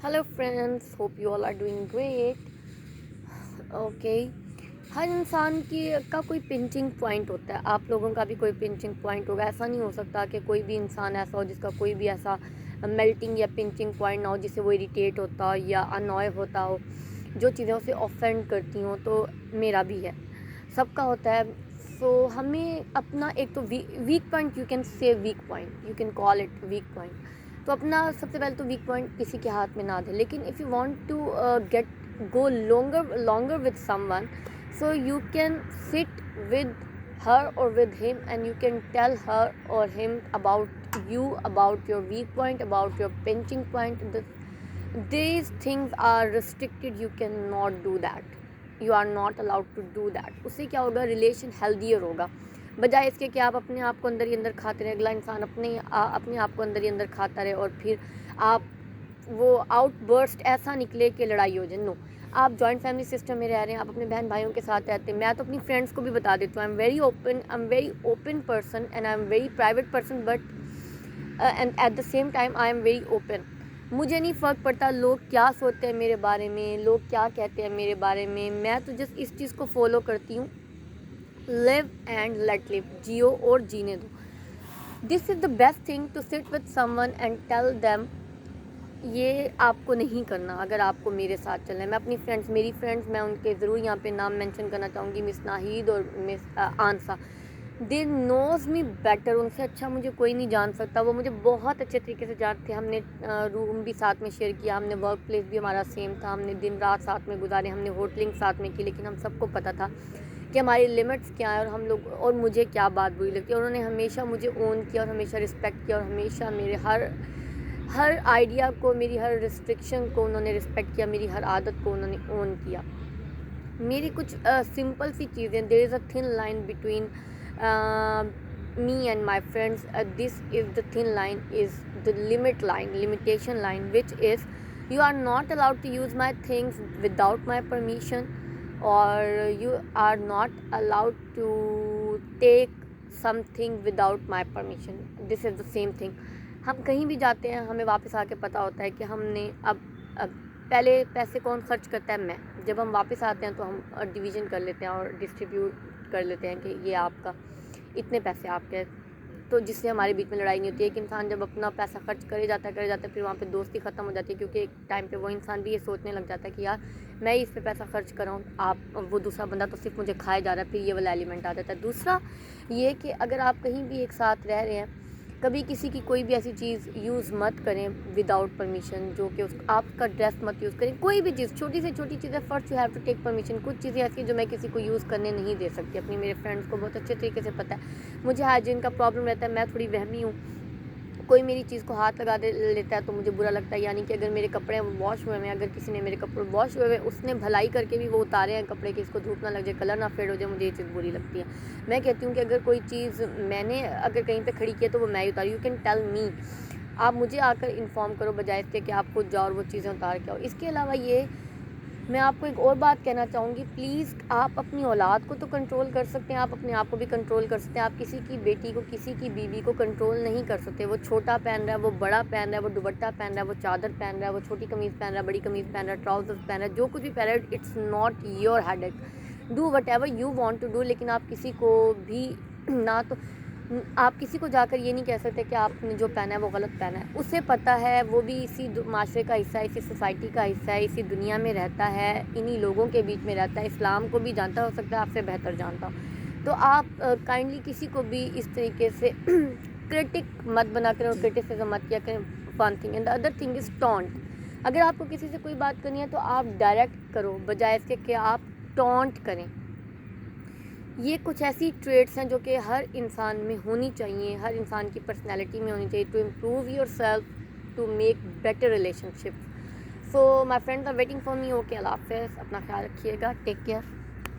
Hello friends, hope you all are doing great. Okay. हर इंसान की का कोई पिंचिंग पॉइंट होता है. आप लोगों का भी कोई पिंचिंग पॉइंट होगा. ऐसा नहीं हो सकता कि कोई भी इंसान ऐसा हो जिसका कोई भी ऐसा मेल्टिंग या पिंचिंग पॉइंट ना हो जिससे वो इरिटेट होता हो या अनॉय होता हो, जो चीज़ें उसे ऑफेंड करती हों. तो मेरा भी है, सबका होता है. सो हमें अपना एक तो weak point, you can say weak point, you can call it weak point. तो अपना सबसे पहले तो वीक पॉइंट किसी के हाथ में ना दे. लेकिन if you want to get go longer with someone, so you can sit with her or with him and you can tell her or him about you, about your weak point, about your pinching point. These things are restricted, you cannot do that, you are not allowed to do that. उससे क्या होगा, relation healthier होगा, बजाय इसके कि आप अपने आप को अंदर ही अंदर खाते रहे, अगला इंसान अपने आप को अंदर ही अंदर खाता रहे और फिर आप वो आउटबर्स्ट ऐसा निकले कि लड़ाई हो जाए. नो, आप जॉइंट फैमिली सिस्टम में रह रहे हैं, आप अपने बहन भाइयों के साथ रहते हैं. मैं तो अपनी फ्रेंड्स को भी बता देती हूँ, I am very open person and I am very private person, but and at the same time I am very open. मुझे नहीं फ़र्क पड़ता लोग क्या सोचते हैं मेरे बारे में, लोग क्या कहते हैं मेरे बारे में. मैं तो जस्ट इस चीज़ को फॉलो करती हूँ, लिव एंड लेट लिव, जियो और जीने दो. This is the best thing to sit with someone and tell them ये आपको नहीं करना अगर आपको मेरे साथ चलना है. मैं अपनी फ्रेंड्स, मेरी फ्रेंड्स, मैं उनके ज़रूर यहाँ पे नाम मेंशन करना चाहूँगी, मिस नाहिद और मिस आंसा. दे नोज़ मी बेटर, उनसे अच्छा मुझे कोई नहीं जान सकता. वो मुझे बहुत अच्छे तरीके से जानते हैं. हमने रूम भी साथ में शेयर किया, हमने वर्क प्लेस भी हमारा सेम था, हमने दिन रात साथ में गुजारे, हमने होटलिंग साथ में की. लेकिन हम सबको पता था कि हमारी लिमिट्स क्या है और हम लोग और मुझे क्या बात बुरी लगती है. उन्होंने हमेशा मुझे ओन किया और हमेशा रिस्पेक्ट किया और हमेशा मेरे हर आइडिया को, मेरी हर रिस्ट्रिक्शन को उन्होंने रिस्पेक्ट किया, मेरी हर आदत को उन्होंने ओन किया. मेरी कुछ सिंपल सी चीज़ें, there is a thin line between me and my friends. This is the thin line, is the limitation line, which is you are not allowed to use my things without my permission, or you are not allowed to take something without my permission. This is the same thing. हम कहीं भी जाते हैं, हमें वापस आके पता होता है कि हमने अब पहले पैसे कौन खर्च करता है, मैं. जब हम वापस आते हैं तो हम डिवीज़न कर लेते हैं और डिस्ट्रीब्यूट कर लेते हैं कि ये आपका, इतने पैसे आपके, तो जिससे हमारे बीच में लड़ाई नहीं होती है. एक इंसान जब अपना पैसा खर्च करे जाता है फिर वहाँ पे दोस्ती ख़त्म हो जाती है, क्योंकि एक टाइम पे वो इंसान भी ये सोचने लग जाता है कि यार मैं ही इस पे पैसा खर्च कर रहा हूँ, वो दूसरा बंदा तो सिर्फ मुझे खाए जा रहा है. फिर ये वाला एलिमेंट आ जाता है. दूसरा ये कि अगर आप कहीं भी एक साथ रह रहे हैं, कभी किसी की कोई भी ऐसी चीज़ यूज़ मत करें विदाउट परमिशन, जो कि आपका ड्रेस मत यूज़ करें. कोई भी चीज़, छोटी से छोटी चीज़ें, first you have to take permission. कुछ चीज़ें ऐसी जो मैं किसी को यूज़ करने नहीं दे सकती. अपनी मेरे फ्रेंड्स को बहुत अच्छे तरीके से पता है मुझे हाइजीन का प्रॉब्लम रहता है. मैं थोड़ी वहमी हूँ, कोई मेरी चीज़ को हाथ लगा लेता है तो मुझे बुरा लगता है. यानी कि अगर मेरे कपड़े वॉश हुए हैं, अगर किसी ने मेरे कपड़े वॉश हुए हैं, उसने भलाई करके भी वो उतारे हैं कपड़े कि इसको धूप ना लग जाए, कलर ना फेड हो जाए, मुझे ये चीज़ बुरी लगती है. मैं कहती हूँ कि अगर कोई चीज़ मैंने अगर कहीं पे खड़ी की है तो वो मैं ही उतारी. यू कैन टेल मी, आप मुझे आकर इन्फॉर्म करो बजाय इसके कि आप खुद जाओ और वो चीज़ें उतार के आओ. इसके अलावा ये मैं आपको एक और बात कहना चाहूँगी, प्लीज़ आप अपनी औलाद को तो कंट्रोल कर सकते हैं, आप अपने आप को भी कंट्रोल कर सकते हैं. आप किसी की बेटी को, किसी की बीवी को कंट्रोल नहीं कर सकते. वो छोटा पहन रहा है, वो बड़ा पहन रहा है, वो दुपट्टा पहन रहा है, वो चादर पहन रहा है, वो छोटी कमीज़ पहन रहा है, बड़ी कमीज़ पहन रहा है, ट्राउजर्स पहन रहा है, जो कुछ भी पहन रहा है, it's not your headache. Do whatever you want to do. लेकिन आप किसी को भी ना तो आप किसी को जाकर ये नहीं कह सकते कि आपने जो पहना है वो गलत पहना है. उसे पता है, वो भी इसी माशरे का हिस्सा है, इसी सोसाइटी का हिस्सा है, इसी दुनिया में रहता है, इन्हीं लोगों के बीच में रहता है. इस्लाम को भी जानता, हो सकता है आपसे बेहतर जानता हो. तो आप काइंडली किसी को भी इस तरीके से क्रिटिक मत बना करें और क्रिटिसिज्म मत किया करें. One thing. And the other thing is taunt. अगर आपको किसी से कोई बात करनी है तो आप डायरेक्ट करो बजाय इसके कि आप टॉन्ट करें. ये कुछ ऐसी ट्रेड्स हैं जो कि हर इंसान में होनी चाहिए, हर इंसान की पर्सनैलिटी में होनी चाहिए, to improve yourself, to make better relationship. So my friends are waiting for me. Okay, अल्लाह हाफ़िज़, अपना ख्याल रखिएगा, टेक केयर.